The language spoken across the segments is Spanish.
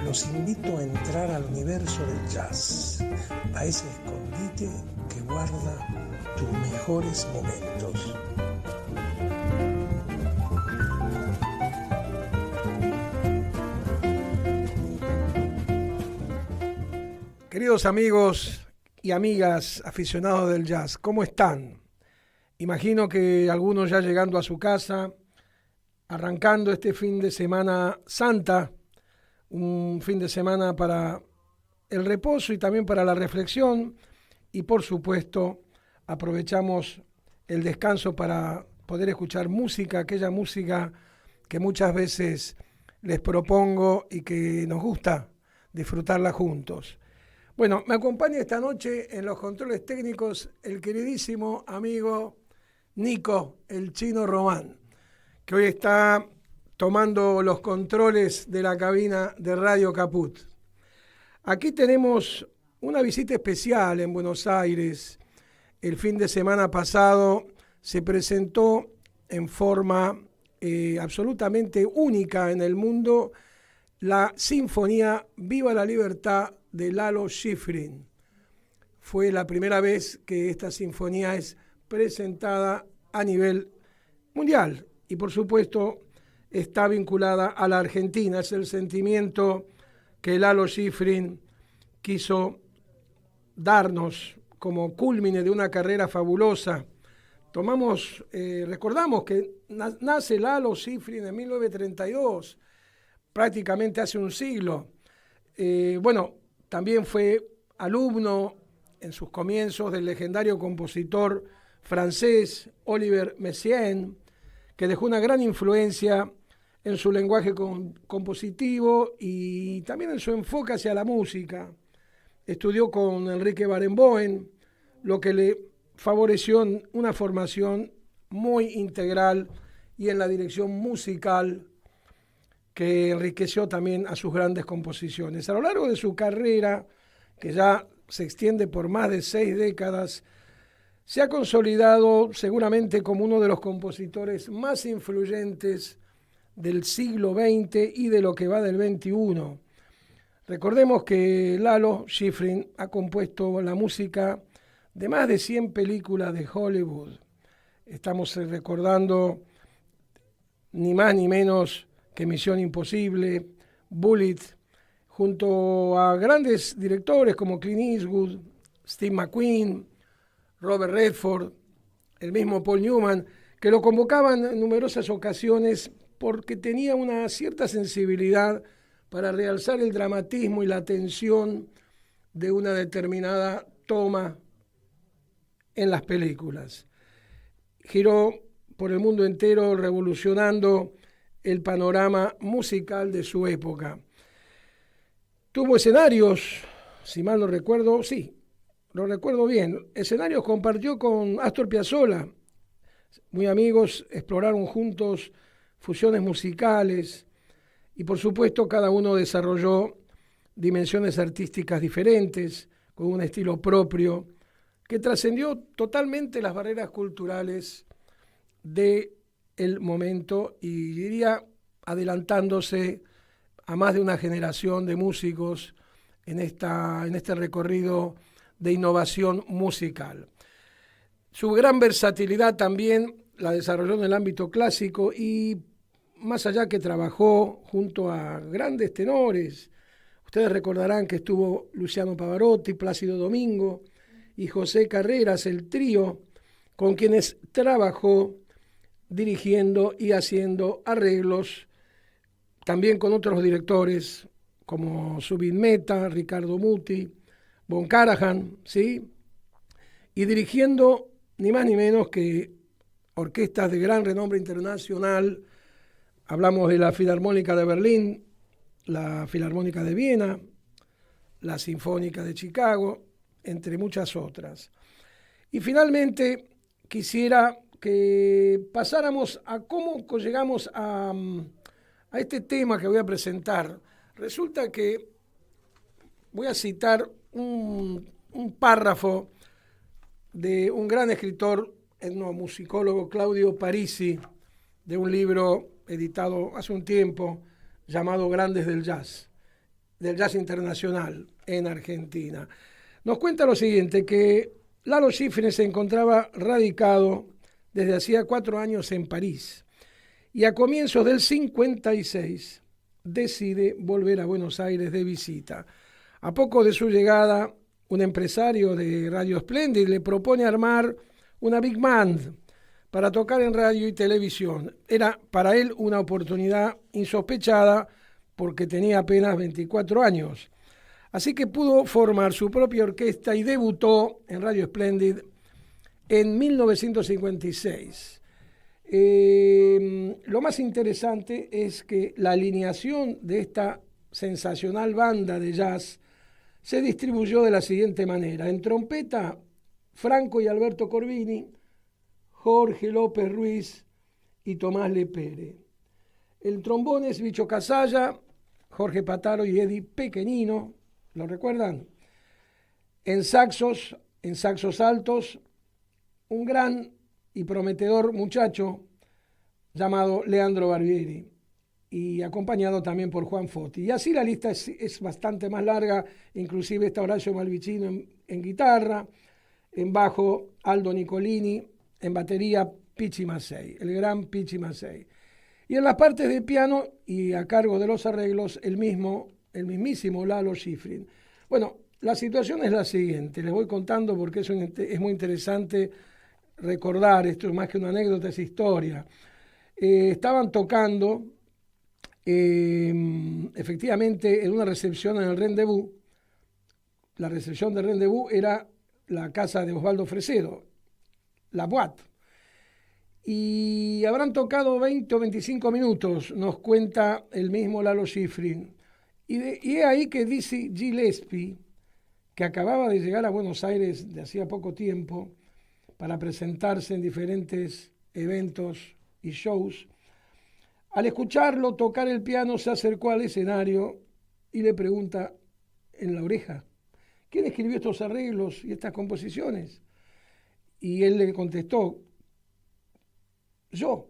los invito a entrar al universo del jazz, a ese escondite que guarda tus mejores momentos. Queridos amigos y amigas aficionados del jazz, ¿cómo están? Imagino que algunos ya llegando a su casa, arrancando este fin de semana santa, un fin de semana para el reposo y también para la reflexión, y por supuesto aprovechamos el descanso para poder escuchar música, aquella música que muchas veces les propongo y que nos gusta disfrutarla juntos. Bueno, me acompaña esta noche en los controles técnicos el queridísimo amigo Nico, el Chino Román, que hoy está tomando los controles de la cabina de Radio Caput. Aquí tenemos una visita especial en Buenos Aires. El fin de semana pasado se presentó en forma absolutamente única en el mundo la Sinfonía Viva la Libertad de Lalo Schifrin. Fue la primera vez que esta sinfonía es presentada a nivel mundial y por supuesto está vinculada a la Argentina. Es el sentimiento que Lalo Schifrin quiso darnos como culmine de una carrera fabulosa. Recordamos que nace Lalo Schifrin en 1932, prácticamente hace un siglo. También fue alumno en sus comienzos del legendario compositor francés Olivier Messiaen, que dejó una gran influencia en su lenguaje compositivo y también en su enfoque hacia la música. Estudió con Enrique Barenboim, lo que le favoreció una formación muy integral y en la dirección musical que enriqueció también a sus grandes composiciones. A lo largo de su carrera, que ya se extiende por más de 6 décadas, se ha consolidado seguramente como uno de los compositores más influyentes del siglo XX y de lo que va del XXI. Recordemos que Lalo Schifrin ha compuesto la música de más de 100 películas de Hollywood. Estamos recordando ni más ni menos que Misión Imposible, Bullitt, junto a grandes directores como Clint Eastwood, Steve McQueen, Robert Redford, el mismo Paul Newman, que lo convocaban en numerosas ocasiones porque tenía una cierta sensibilidad para realzar el dramatismo y la tensión de una determinada toma en las películas. Giró por el mundo entero revolucionando el panorama musical de su época. Tuvo escenarios, si mal no recuerdo, sí, lo recuerdo bien, escenarios compartió con Astor Piazzolla. Muy amigos, exploraron juntos fusiones musicales y por supuesto cada uno desarrolló dimensiones artísticas diferentes, con un estilo propio, que trascendió totalmente las barreras culturales del momento y diría adelantándose a más de una generación de músicos en este recorrido de innovación musical. Su gran versatilidad también la desarrolló en el ámbito clásico y más allá que trabajó junto a grandes tenores. Ustedes recordarán que estuvo Luciano Pavarotti, Plácido Domingo y José Carreras, el trío con quienes trabajó dirigiendo y haciendo arreglos, también con otros directores como Zubin Mehta, Ricardo Muti, Von Karajan, ¿sí? Y dirigiendo ni más ni menos que orquestas de gran renombre internacional. Hablamos de la Filarmónica de Berlín, la Filarmónica de Viena, la Sinfónica de Chicago, entre muchas otras. Y finalmente quisiera que pasáramos a cómo llegamos a este tema que voy a presentar. Resulta que voy a citar un párrafo de un gran escritor, etnomusicólogo, Claudio Parisi, de un libro editado hace un tiempo llamado Grandes del Jazz. del jazz internacional en Argentina. Nos cuenta lo siguiente, que Lalo Schifrin se encontraba radicado desde hacía 4 años en París y a comienzos del 56 decide volver a Buenos Aires de visita. A poco de su llegada, un empresario de Radio Splendid le propone armar una big band para tocar en radio y televisión. Era para él una oportunidad insospechada porque tenía apenas 24 años. Así que pudo formar su propia orquesta y debutó en Radio Splendid en 1956. Lo más interesante es que la alineación de esta sensacional banda de jazz se distribuyó de la siguiente manera. En trompeta, Franco y Alberto Corbini, Jorge López Ruiz y Tomás Lepere. El trombón es Bicho Casalla, Jorge Pataro y Eddie Pequenino, ¿lo recuerdan? En saxos altos, un gran y prometedor muchacho llamado Leandro Barbieri, y acompañado también por Juan Foti. Y así la lista es bastante más larga, inclusive está Horacio Malvicino en guitarra, en bajo Aldo Nicolini, en batería Pichi Massey, el gran Pichi Massey. Y en las partes de piano y a cargo de los arreglos, el mismísimo Lalo Schifrin. Bueno, la situación es la siguiente, les voy contando porque es muy interesante recordar, esto es más que una anécdota, es historia. Estaban tocando efectivamente en una recepción en el Rendezvous. La recepción del Rendezvous era la casa de Osvaldo Fresedo, la Boîte. Y habrán tocado 20 o 25 minutos, nos cuenta el mismo Lalo Schifrin. Y es ahí que Dizzy Gillespie, que acababa de llegar a Buenos Aires de hacía poco tiempo para presentarse en diferentes eventos y shows, al escucharlo tocar el piano se acercó al escenario y le pregunta en la oreja, ¿quién escribió estos arreglos y estas composiciones? Y él le contestó, yo.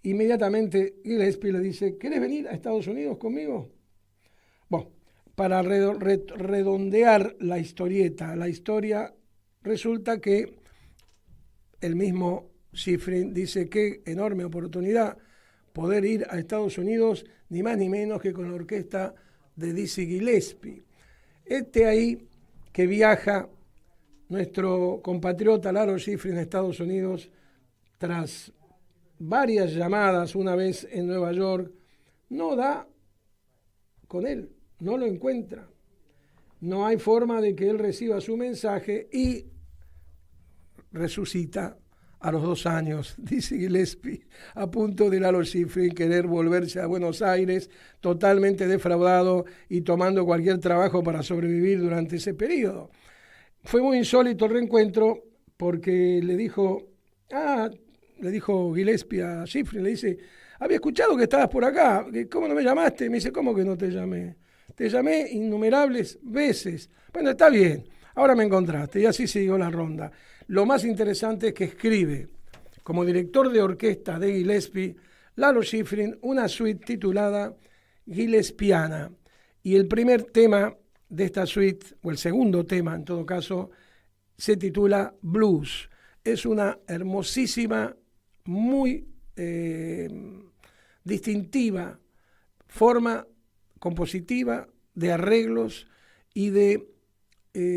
Inmediatamente Gillespie le dice, ¿querés venir a Estados Unidos conmigo? Bueno, para redondear la historieta, la historia, resulta que el mismo Schifrin dice, qué enorme oportunidad poder ir a Estados Unidos, ni más ni menos que con la orquesta de Dizzy Gillespie. Ahí que viaja nuestro compatriota Lalo Schifrin a Estados Unidos tras varias llamadas, una vez en Nueva York, no da con él, no lo encuentra. No hay forma de que él reciba su mensaje y resucita a los 2 años, dice Gillespie, a punto de Lalo Schifrin querer volverse a Buenos Aires, totalmente defraudado y tomando cualquier trabajo para sobrevivir durante ese periodo. Fue muy insólito el reencuentro porque le dijo Gillespie a Schifrin, le dice, había escuchado que estabas por acá, ¿cómo no me llamaste? Me dice, ¿cómo que no te llamé? Te llamé innumerables veces. Bueno, está bien, ahora me encontraste, y así siguió la ronda. Lo más interesante es que escribe, como director de orquesta de Gillespie, Lalo Schifrin, una suite titulada Gillespiana. Y el primer tema de esta suite, o el segundo tema en todo caso, se titula Blues. Es una hermosísima, muy distintiva forma compositiva de arreglos y de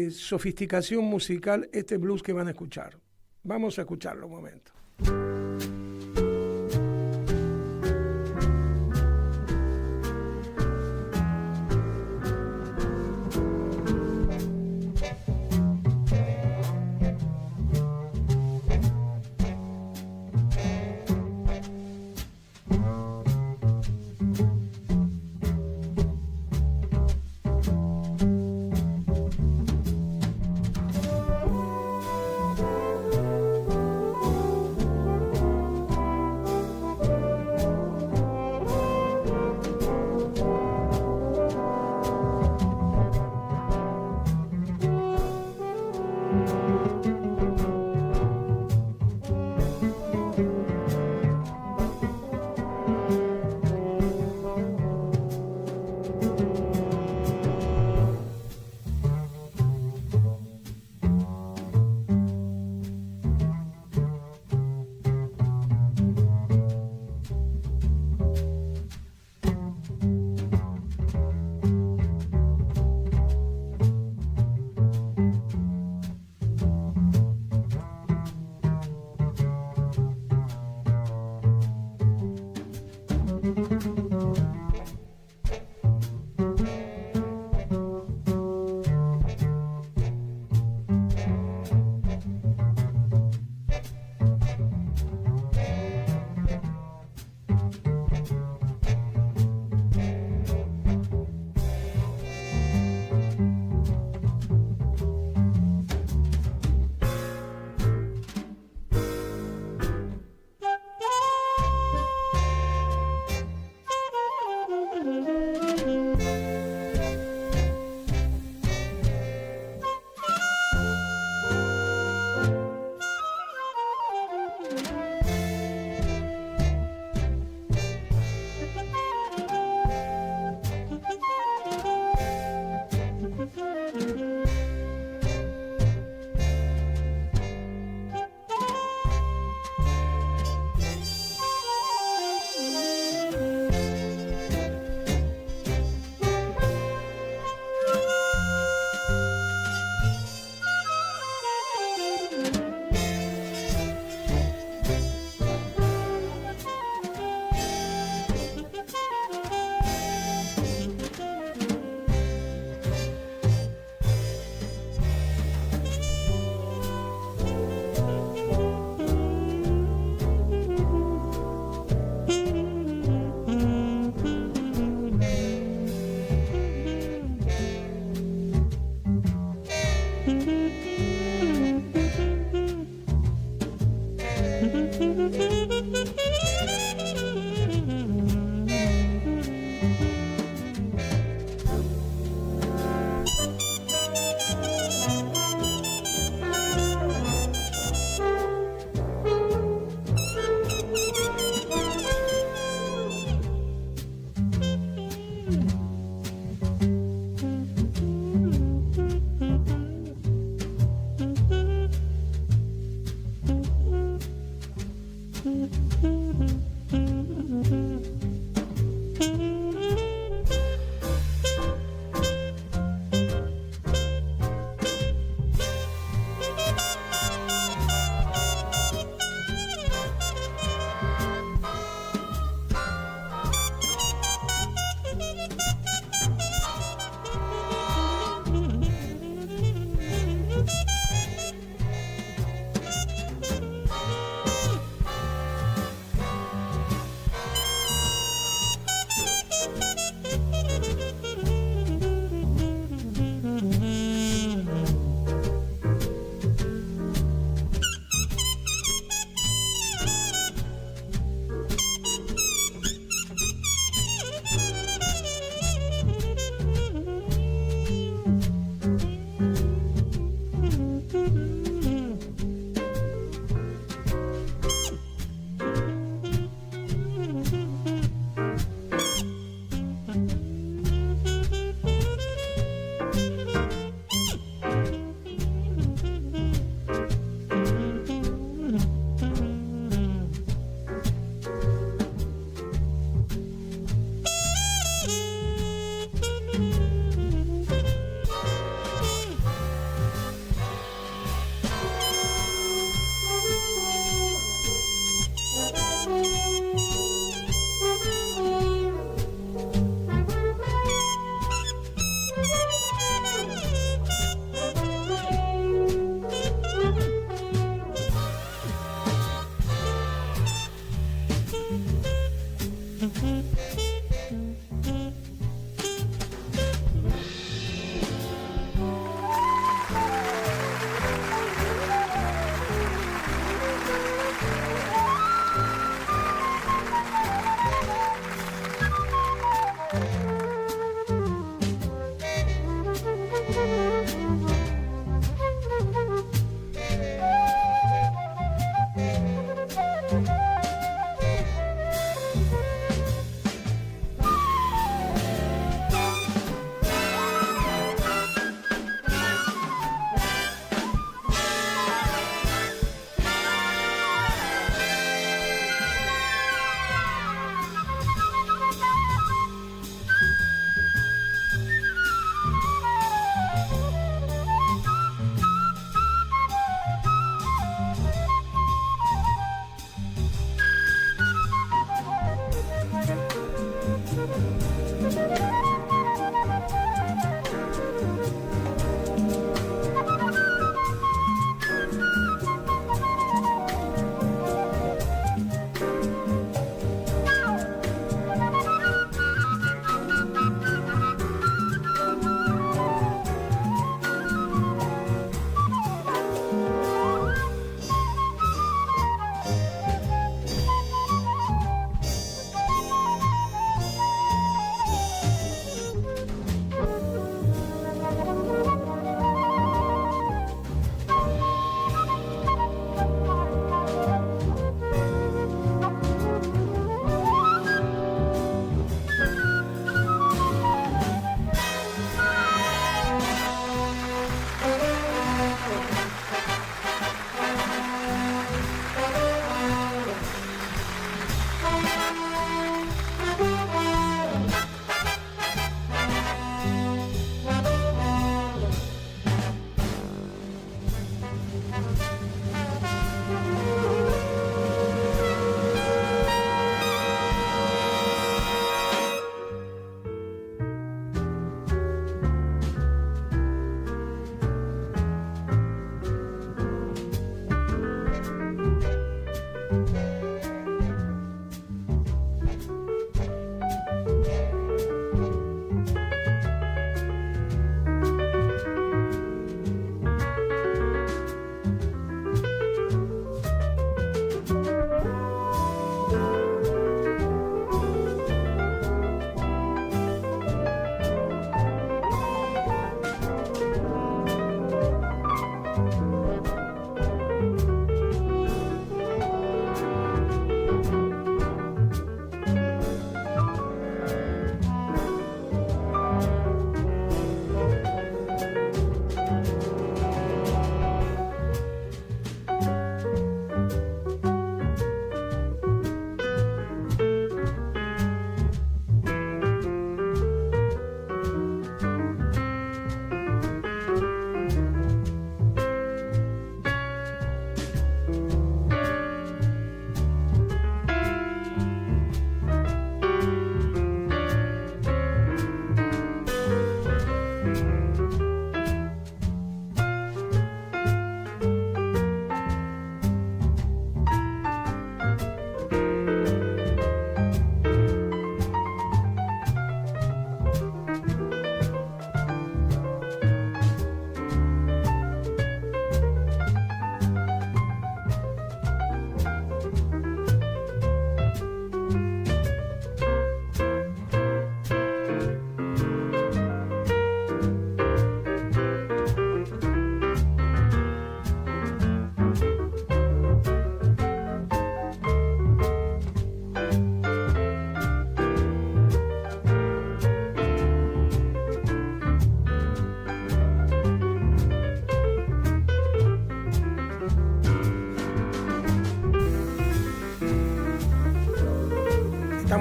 sofisticación musical, este blues que van a escuchar. Vamos a escucharlo un momento.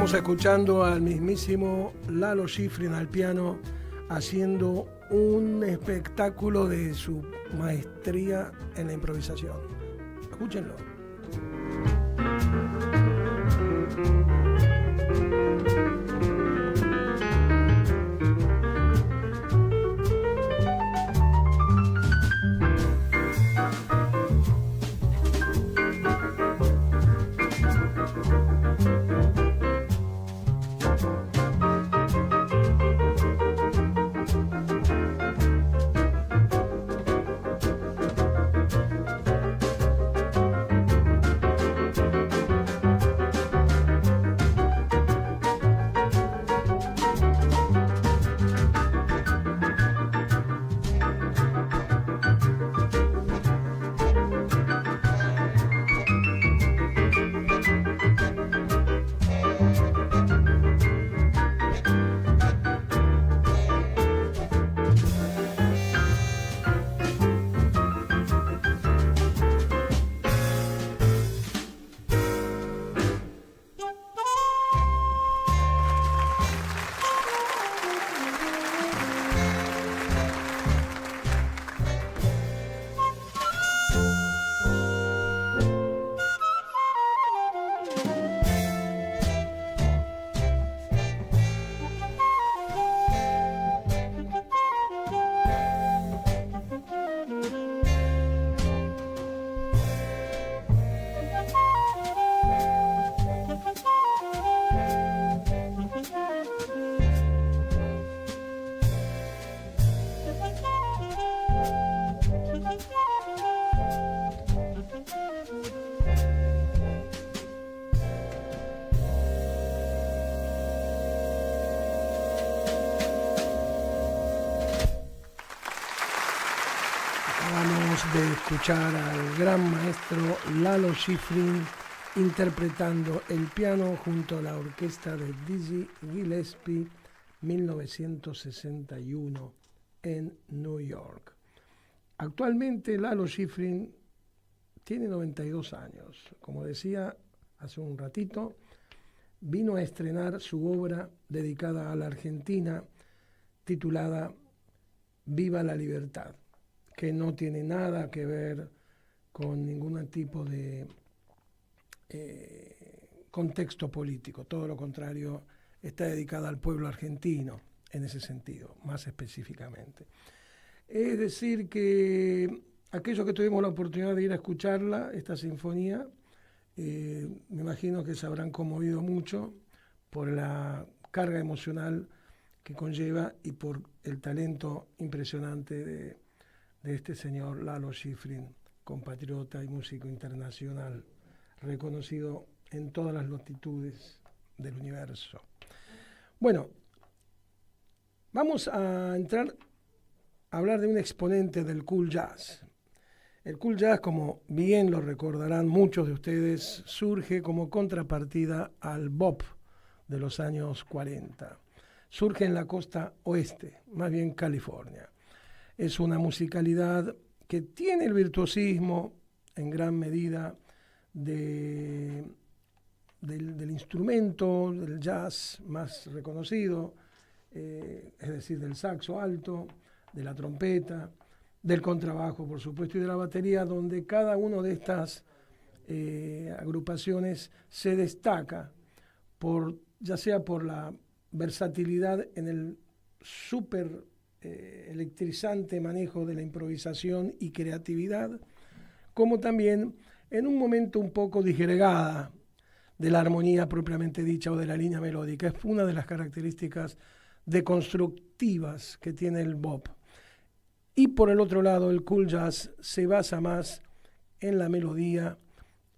Estamos escuchando al mismísimo Lalo Schifrin al piano haciendo un espectáculo de su maestría en la improvisación. Escúchenlo. De escuchar al gran maestro Lalo Schifrin interpretando el piano junto a la orquesta de Dizzy Gillespie 1961 en New York. Actualmente Lalo Schifrin tiene 92 años. Como decía hace un ratito, vino a estrenar su obra dedicada a la Argentina titulada Viva la Libertad, que no tiene nada que ver con ningún tipo de contexto político. Todo lo contrario, está dedicada al pueblo argentino en ese sentido, más específicamente. Es decir, que aquellos que tuvimos la oportunidad de ir a escucharla, esta sinfonía, me imagino que se habrán conmovido mucho por la carga emocional que conlleva y por el talento impresionante de este señor Lalo Schifrin, compatriota y músico internacional, reconocido en todas las latitudes del universo. Bueno, vamos a entrar a hablar de un exponente del cool jazz. El cool jazz, como bien lo recordarán muchos de ustedes, surge como contrapartida al bop de los años 40. Surge en la costa oeste, más bien California. Es una musicalidad que tiene el virtuosismo en gran medida del instrumento del jazz más reconocido, es decir, del saxo alto, de la trompeta, del contrabajo, por supuesto, y de la batería, donde cada una de estas agrupaciones se destaca ya sea por la versatilidad en el súper electrizante manejo de la improvisación y creatividad, como también en un momento un poco disgregada de la armonía propiamente dicha o de la línea melódica. Es una de las características deconstructivas que tiene el bop. Y por el otro lado, el cool jazz se basa más en la melodía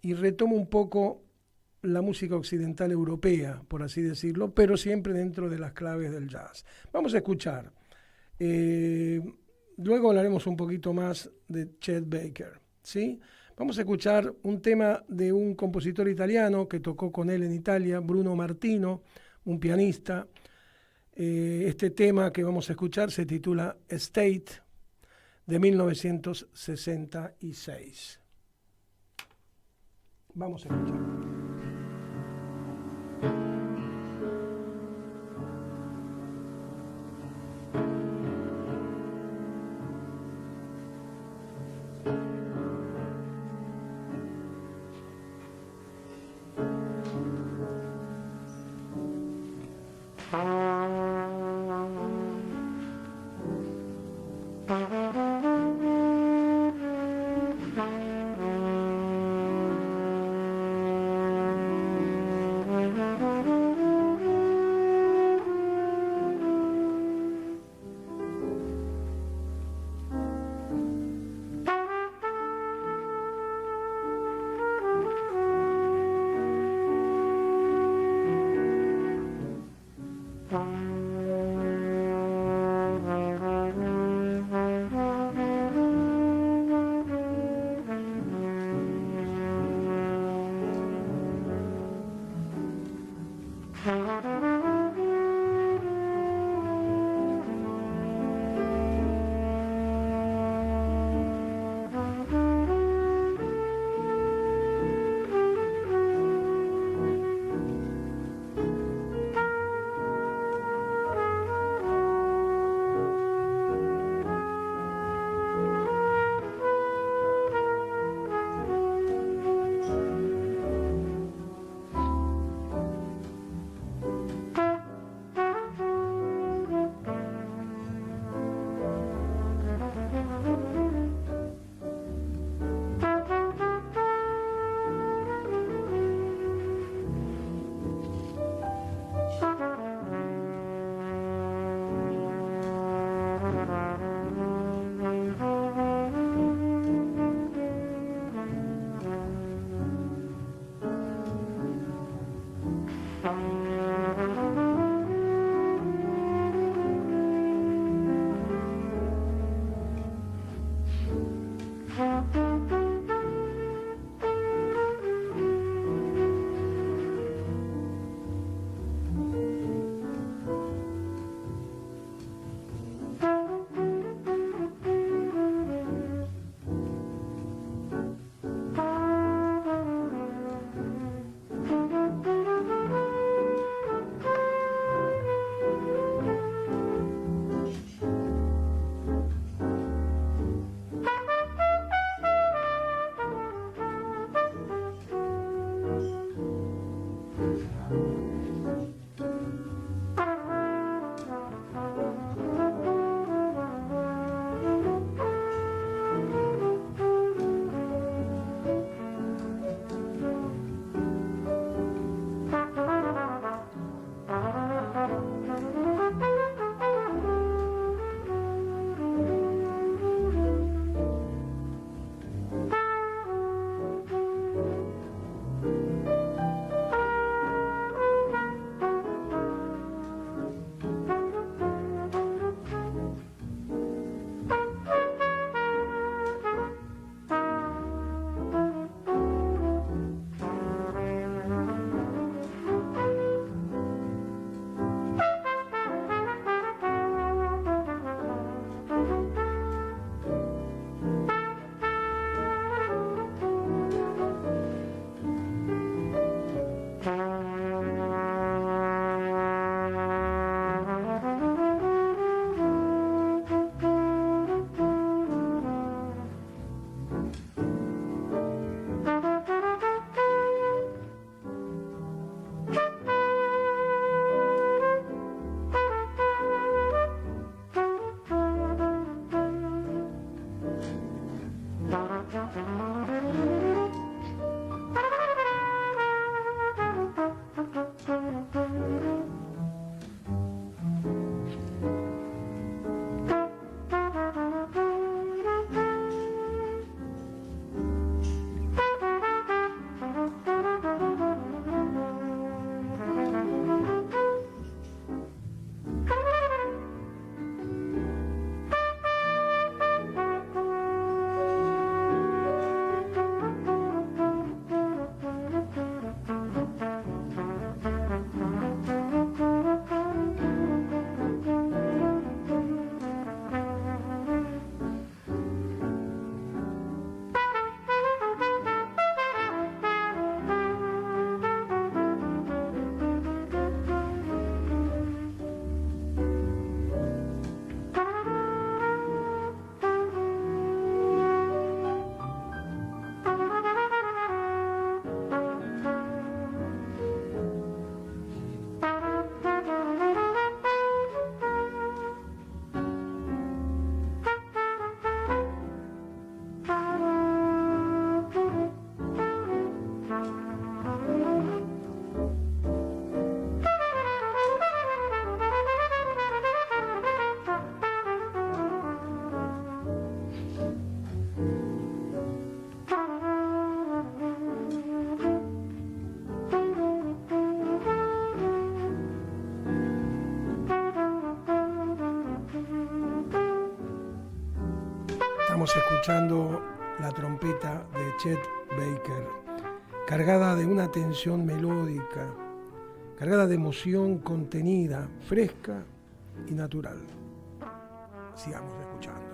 y retoma un poco la música occidental europea, por así decirlo, pero siempre dentro de las claves del jazz. Vamos a escuchar. Luego hablaremos un poquito más de Chet Baker, ¿sí? Vamos a escuchar un tema de un compositor italiano que tocó con él en Italia, Bruno Martino, un pianista. Este tema que vamos a escuchar se titula State, de 1966. Vamos a escuchar. Estamos escuchando la trompeta de Chet Baker, cargada de una tensión melódica, cargada de emoción contenida, fresca y natural. Sigamos escuchando.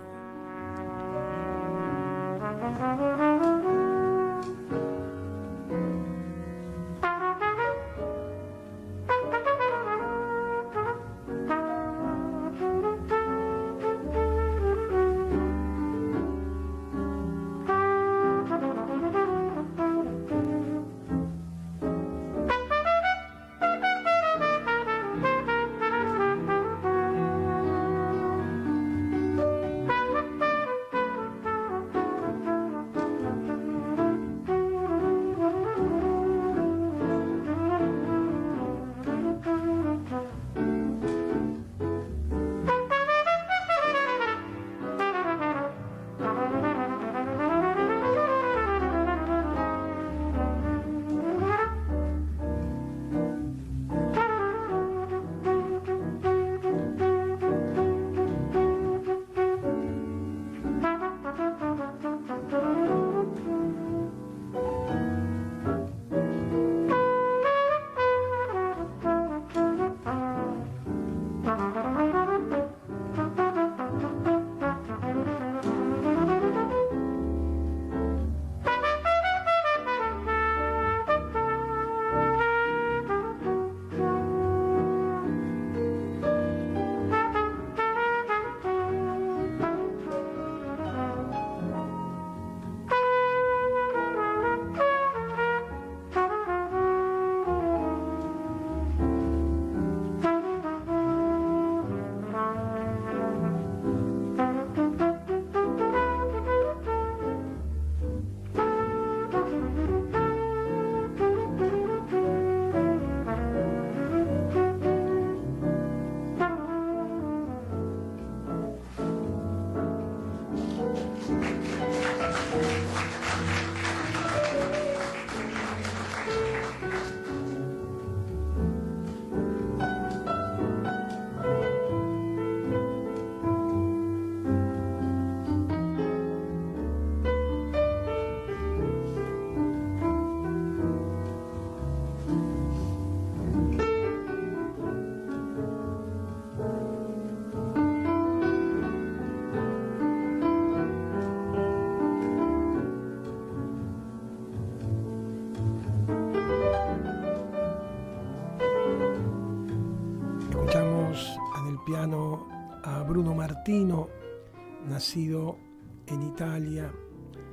Piano a Bruno Martino, nacido en Italia,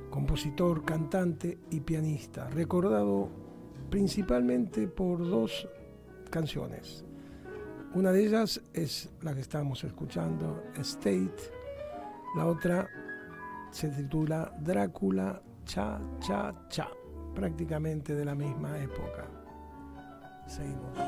compositor, cantante y pianista, recordado principalmente por dos canciones. Una de ellas es la que estamos escuchando, State. La otra se titula Drácula Cha Cha Cha, prácticamente de la misma época. Seguimos.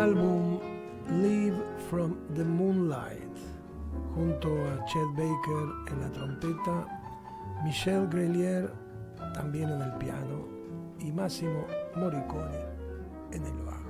Álbum Live from the Moonlight, junto a Chet Baker en la trompeta, Michel Grelier también en el piano y Massimo Morricone en el bajo.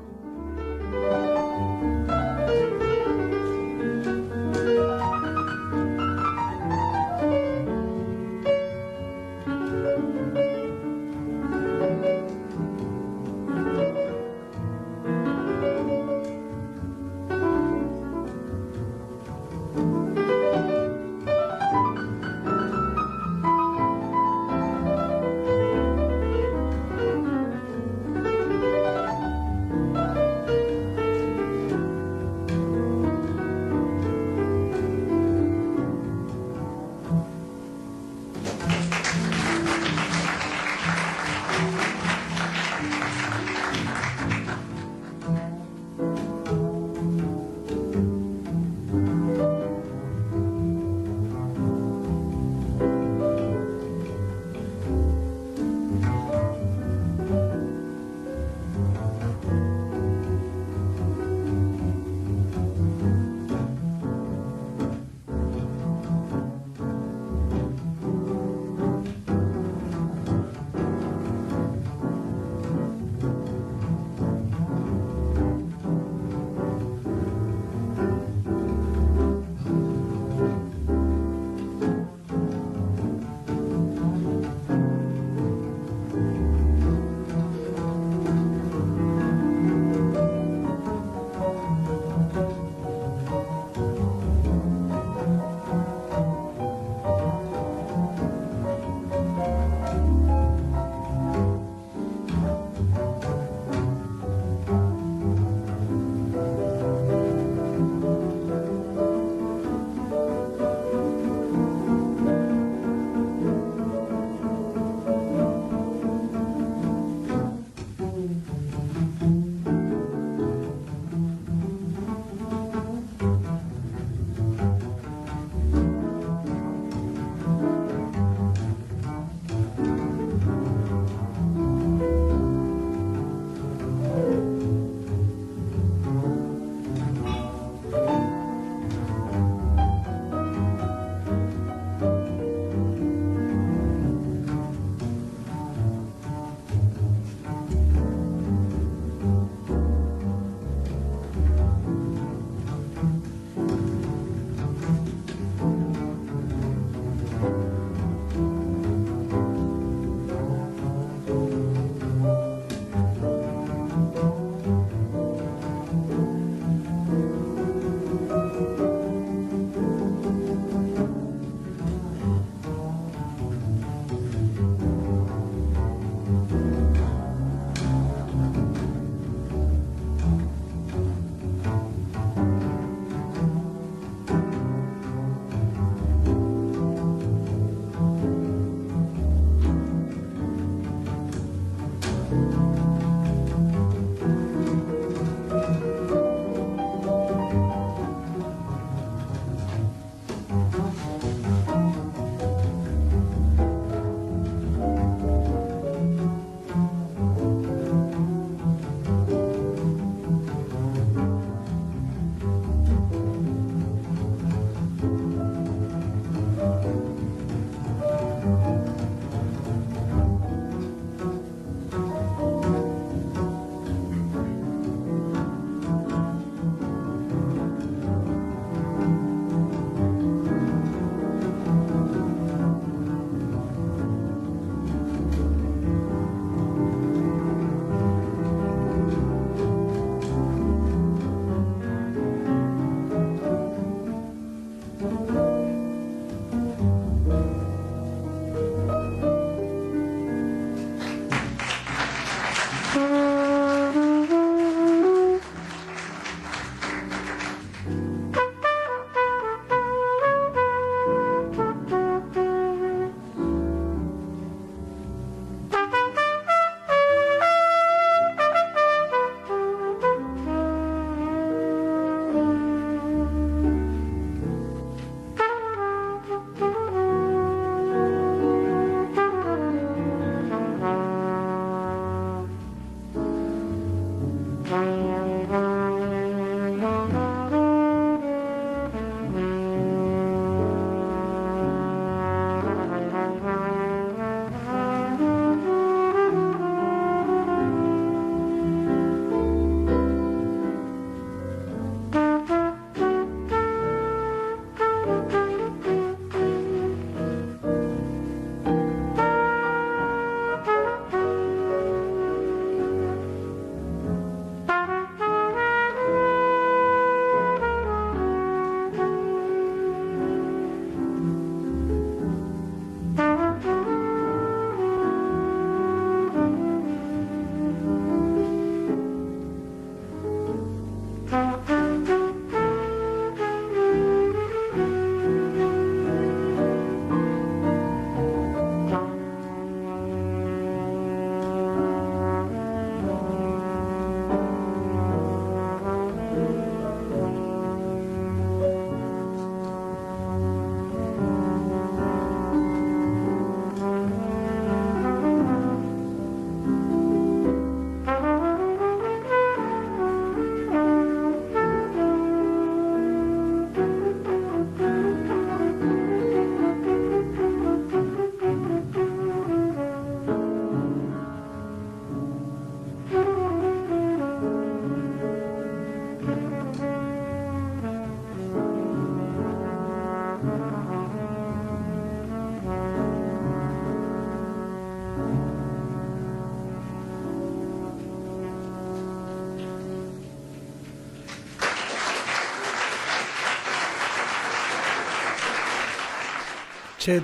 Chet,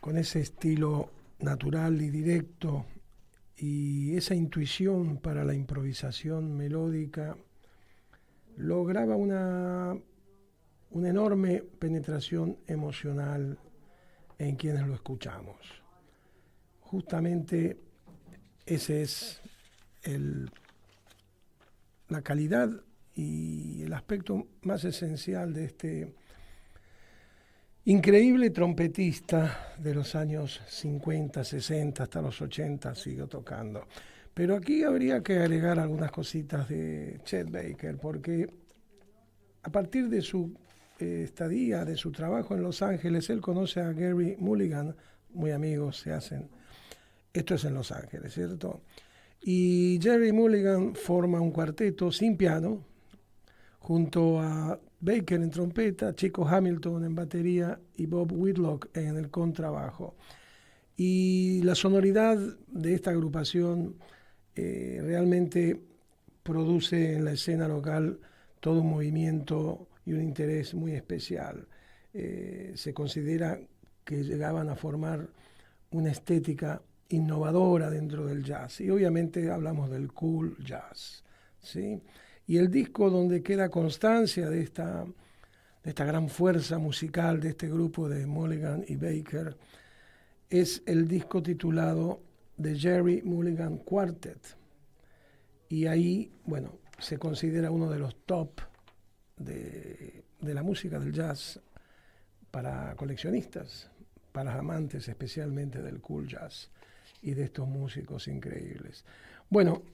con ese estilo natural y directo y esa intuición para la improvisación melódica, lograba una enorme penetración emocional en quienes lo escuchamos. Justamente ese es la calidad y el aspecto más esencial de este increíble trompetista de los años 50, 60 hasta los 80, siguió tocando. Pero aquí habría que agregar algunas cositas de Chet Baker, porque a partir de su estadía, de su trabajo en Los Ángeles, él conoce a Gerry Mulligan, muy amigos se hacen. Esto es en Los Ángeles, ¿cierto? Y Gerry Mulligan forma un cuarteto sin piano, junto a Baker en trompeta, Chico Hamilton en batería y Bob Whitlock en el contrabajo. Y la sonoridad de esta agrupación realmente produce en la escena local todo un movimiento y un interés muy especial. Se considera que llegaban a formar una estética innovadora dentro del jazz. Y obviamente hablamos del cool jazz, ¿sí? Y el disco donde queda constancia de esta gran fuerza musical de este grupo de Mulligan y Baker es el disco titulado The Gerry Mulligan Quartet. Y ahí, bueno, se considera uno de los top de la música del jazz para coleccionistas, para amantes especialmente del cool jazz y de estos músicos increíbles. Bueno,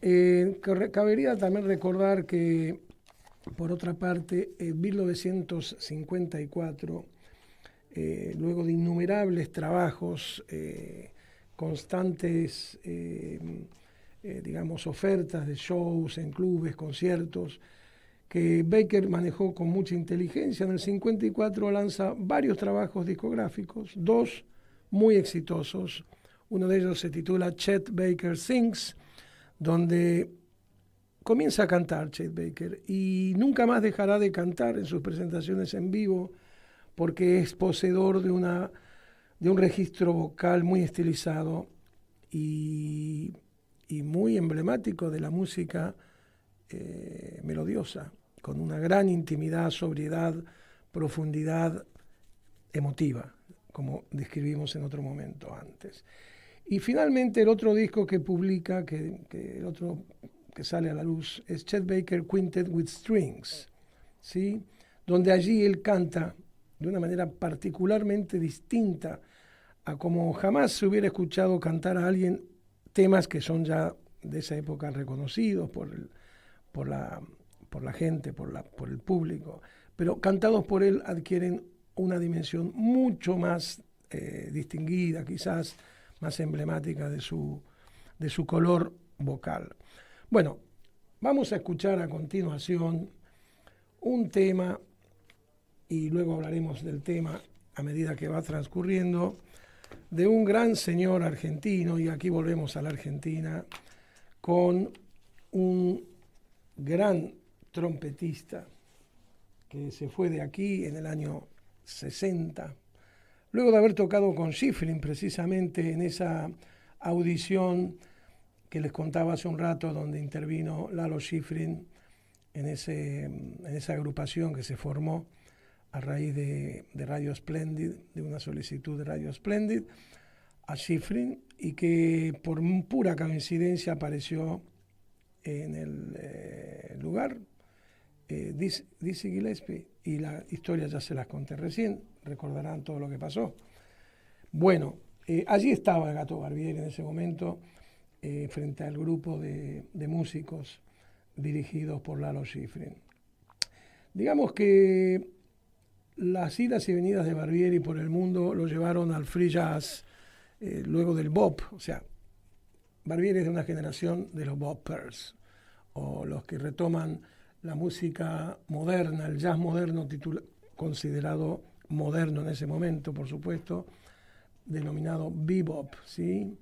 cabería también recordar que, por otra parte, en 1954, luego de innumerables trabajos, constantes, digamos, ofertas de shows en clubes, conciertos, que Baker manejó con mucha inteligencia, en el 54 lanza varios trabajos discográficos, dos muy exitosos. Uno de ellos se titula Chet Baker Sings, donde comienza a cantar Chet Baker y nunca más dejará de cantar en sus presentaciones en vivo, porque es poseedor de un registro vocal muy estilizado y muy emblemático de la música melodiosa, con una gran intimidad, sobriedad, profundidad emotiva, como describimos en otro momento antes. Y finalmente el otro disco que publica, el otro que sale a la luz, es Chet Baker Quintet with Strings, ¿sí? Donde allí él canta de una manera particularmente distinta a como jamás se hubiera escuchado cantar a alguien temas que son ya de esa época reconocidos por la gente, por el público, pero cantados por él adquieren una dimensión mucho más distinguida, quizás más emblemática de su color vocal. Bueno, vamos a escuchar a continuación un tema y luego hablaremos del tema a medida que va transcurriendo, de un gran señor argentino, y aquí volvemos a la Argentina, con un gran trompetista que se fue de aquí en el año 60, luego de haber tocado con Schifrin precisamente en esa audición que les contaba hace un rato, donde intervino Lalo Schifrin en esa agrupación que se formó a raíz de Radio Splendid, de una solicitud de Radio Splendid a Schifrin, y que por pura coincidencia apareció en el lugar Dizzy Gillespie, y la historia ya se las conté recién, recordarán todo lo que pasó. Bueno, allí estaba el Gato Barbieri en ese momento, frente al grupo de músicos dirigidos por Lalo Schifrin. Digamos que las idas y venidas de Barbieri por el mundo lo llevaron al free jazz, luego del bop. O sea, Barbieri es de una generación de los boppers, o los que retoman la música moderna, el jazz moderno, considerado moderno en ese momento, por supuesto, denominado bebop, ¿sí?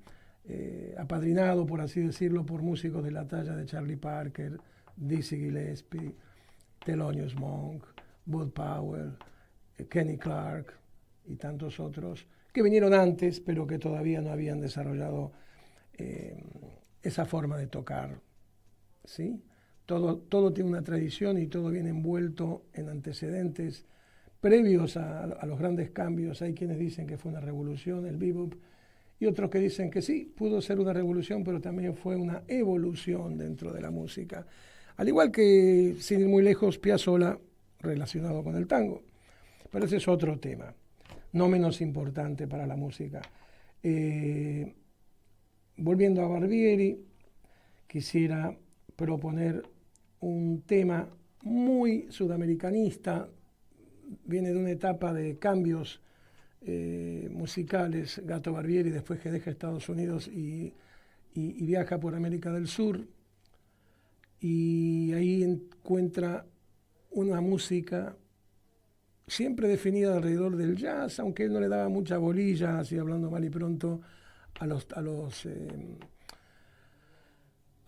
Apadrinado, por así decirlo, por músicos de la talla de Charlie Parker, Dizzy Gillespie, Thelonious Monk, Bud Powell, Kenny Clarke, y tantos otros que vinieron antes, pero que todavía no habían desarrollado esa forma de tocar, ¿sí? Todo tiene una tradición y todo viene envuelto en antecedentes previos a los grandes cambios. Hay quienes dicen que fue una revolución, el bebop, y otros que dicen que sí, pudo ser una revolución, pero también fue una evolución dentro de la música. Al igual que, sin ir muy lejos, Piazzolla, relacionado con el tango. Pero ese es otro tema, no menos importante para la música. Volviendo a Barbieri, quisiera proponer un tema muy sudamericanista, viene de una etapa de cambios musicales, Gato Barbieri, después que deja Estados Unidos y viaja por América del Sur, y ahí encuentra una música siempre definida alrededor del jazz, aunque él no le daba mucha bolilla, así hablando mal y pronto, a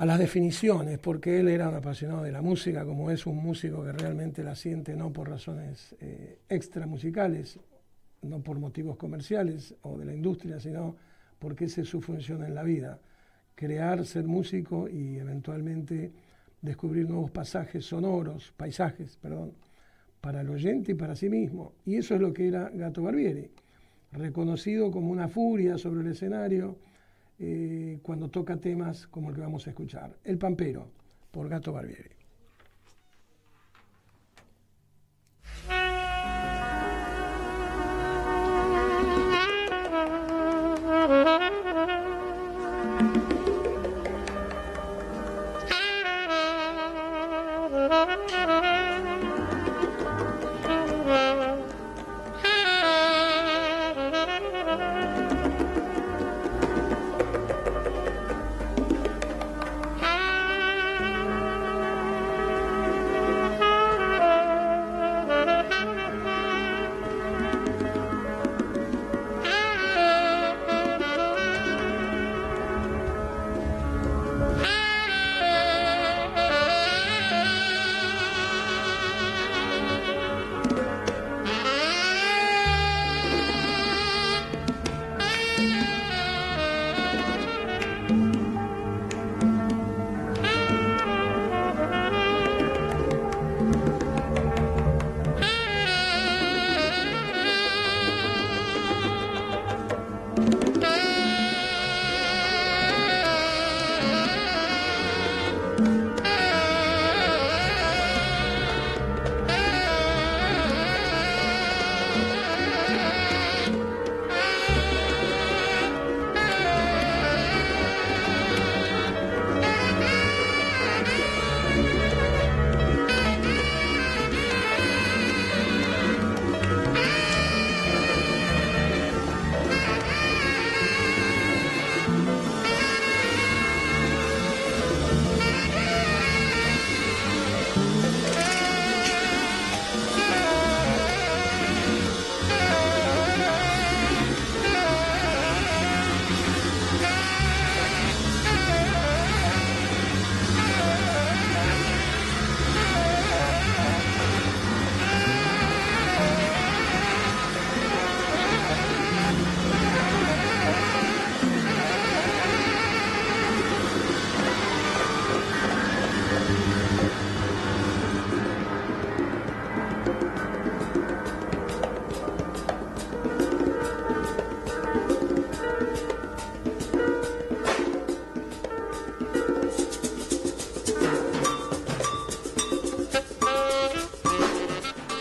las definiciones, porque él era un apasionado de la música, como es un músico que realmente la siente no por razones extramusicales, no por motivos comerciales o de la industria, sino porque esa es su función en la vida, crear, ser músico y eventualmente descubrir nuevos paisajes, para el oyente y para sí mismo. Y eso es lo que era Gato Barbieri, reconocido como una furia sobre el escenario cuando toca temas como el que vamos a escuchar, El Pampero, por Gato Barbieri.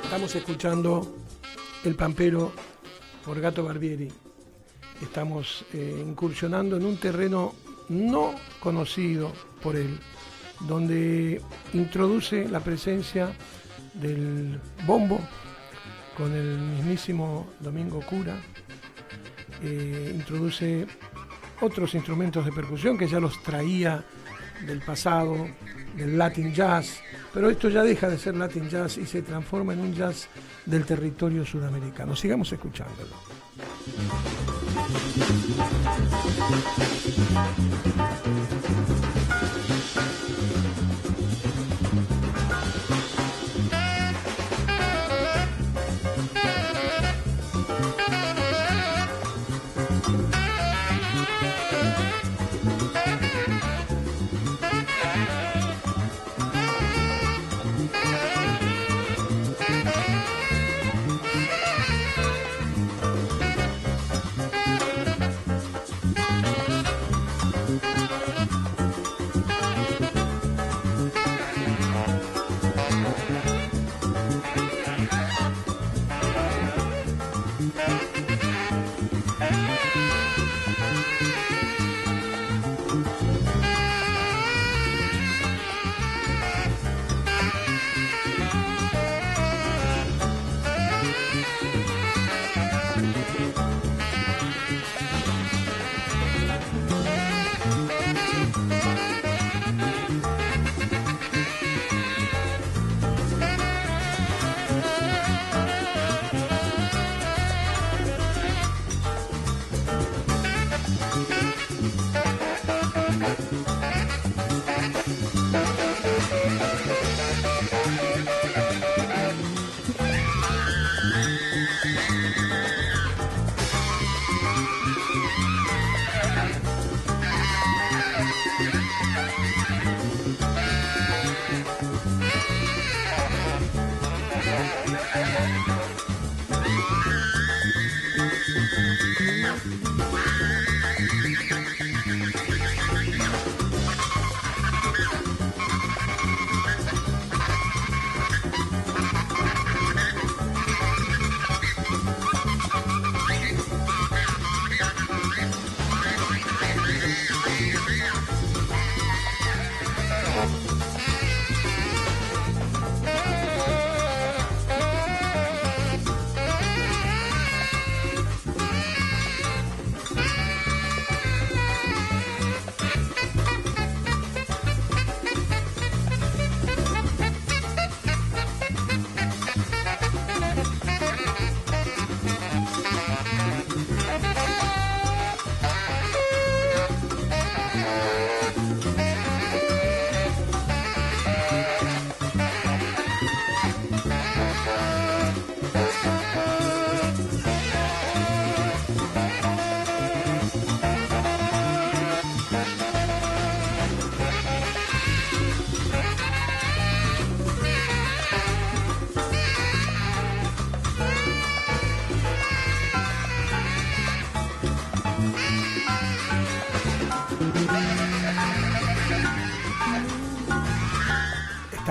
Estamos escuchando El Pampero por Gato Barbieri. Estamos incursionando en un terreno no conocido por él, donde introduce la presencia del bombo con el mismísimo Domingo Cura, introduce otros instrumentos de percusión que ya los traía del pasado, del Latin Jazz, pero esto ya deja de ser Latin Jazz y se transforma en un jazz del territorio sudamericano. Sigamos escuchándolo.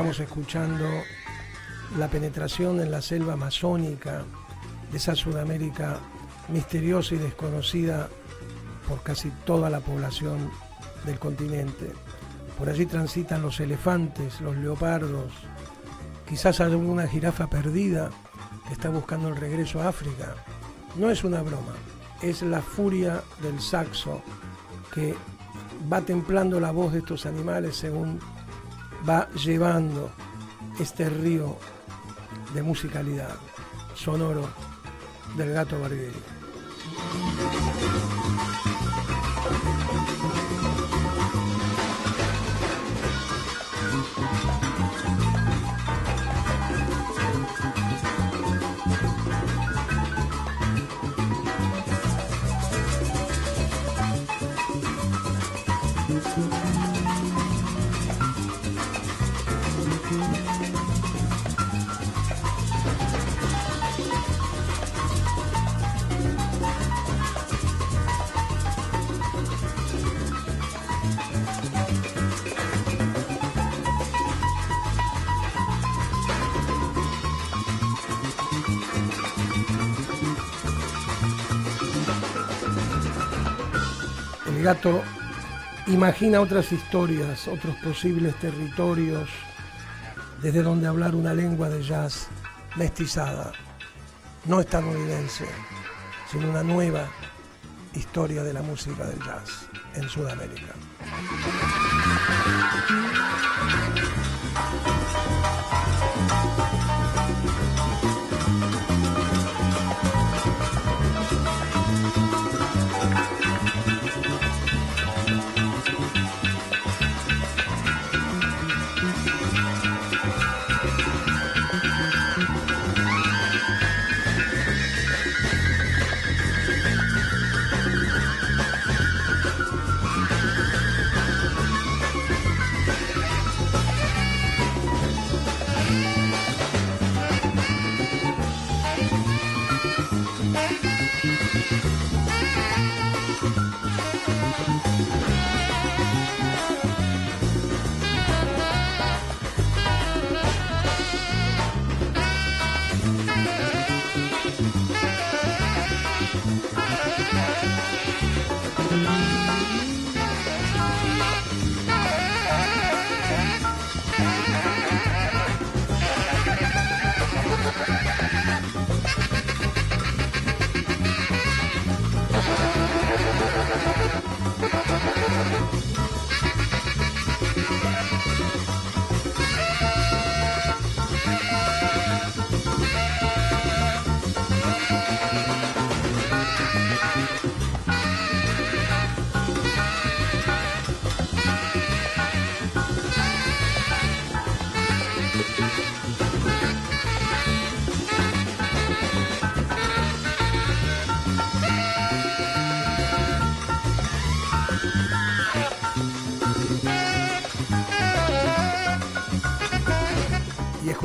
Estamos escuchando la penetración en la selva amazónica de esa Sudamérica misteriosa y desconocida por casi toda la población del continente. Por allí transitan los elefantes, los leopardos, quizás alguna jirafa perdida que está buscando el regreso a África. No es una broma, es la furia del saxo que va templando la voz de estos animales según va llevando este río de musicalidad sonoro del Gato Barbieri. El gato imagina otras historias, otros posibles territorios desde donde hablar una lengua de jazz mestizada, no estadounidense, sino una nueva historia de la música del jazz en Sudamérica.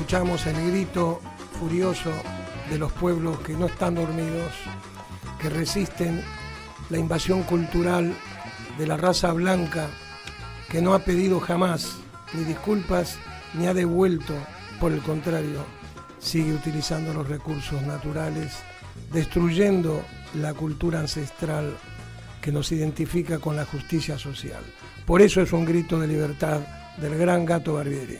escuchamos el grito furioso de los pueblos que no están dormidos, que resisten la invasión cultural de la raza blanca, que no ha pedido jamás ni disculpas ni ha devuelto, por el contrario, sigue utilizando los recursos naturales, destruyendo la cultura ancestral que nos identifica con la justicia social. Por eso es un grito de libertad del gran Gato Barbieri.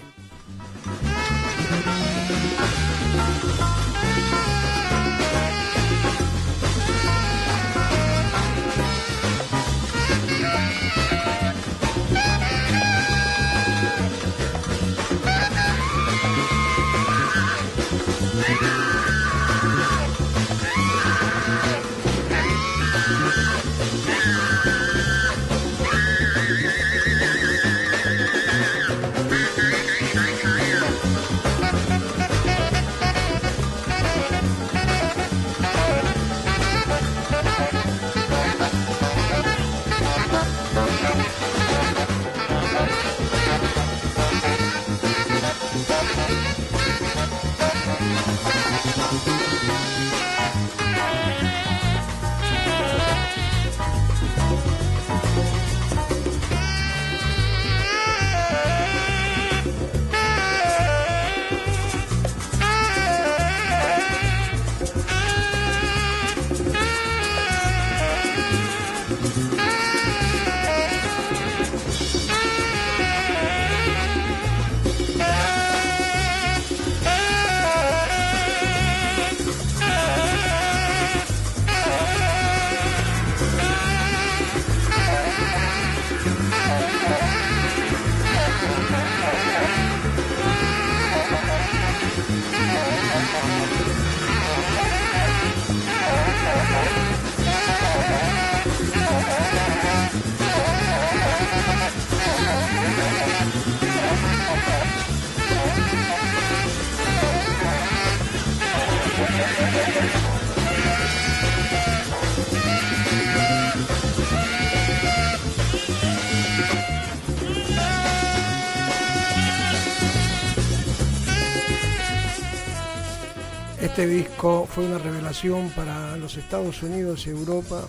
Este disco fue una revelación para los Estados Unidos y Europa,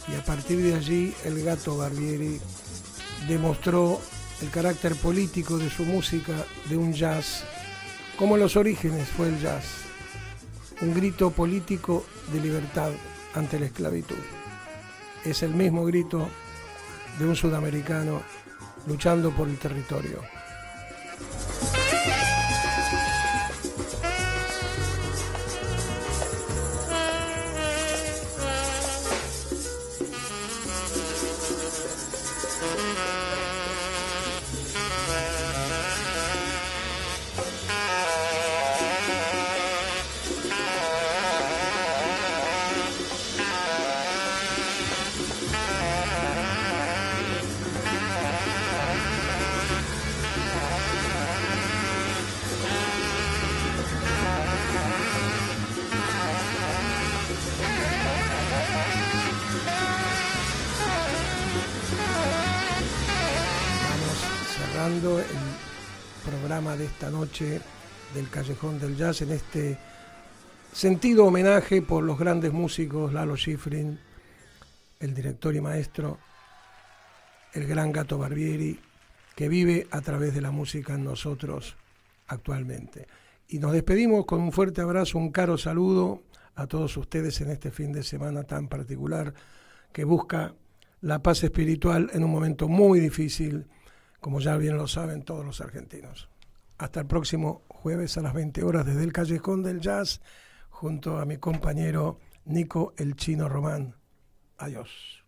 y a partir de allí el Gato Barbieri demostró el carácter político de su música, de un jazz, como en los orígenes fue el jazz, un grito político de libertad ante la esclavitud. Es el mismo grito de un sudamericano luchando por el territorio. El programa de esta noche del Callejón del Jazz en este sentido homenaje por los grandes músicos Lalo Schifrin, el director y maestro, el gran Gato Barbieri, que vive a través de la música en nosotros actualmente. Y nos despedimos con un fuerte abrazo, un caro saludo a todos ustedes en este fin de semana tan particular que busca la paz espiritual en un momento muy difícil, como ya bien lo saben todos los argentinos. Hasta el próximo jueves a las 20 horas desde el Callejón del Jazz, junto a mi compañero Nico el Chino Román. Adiós.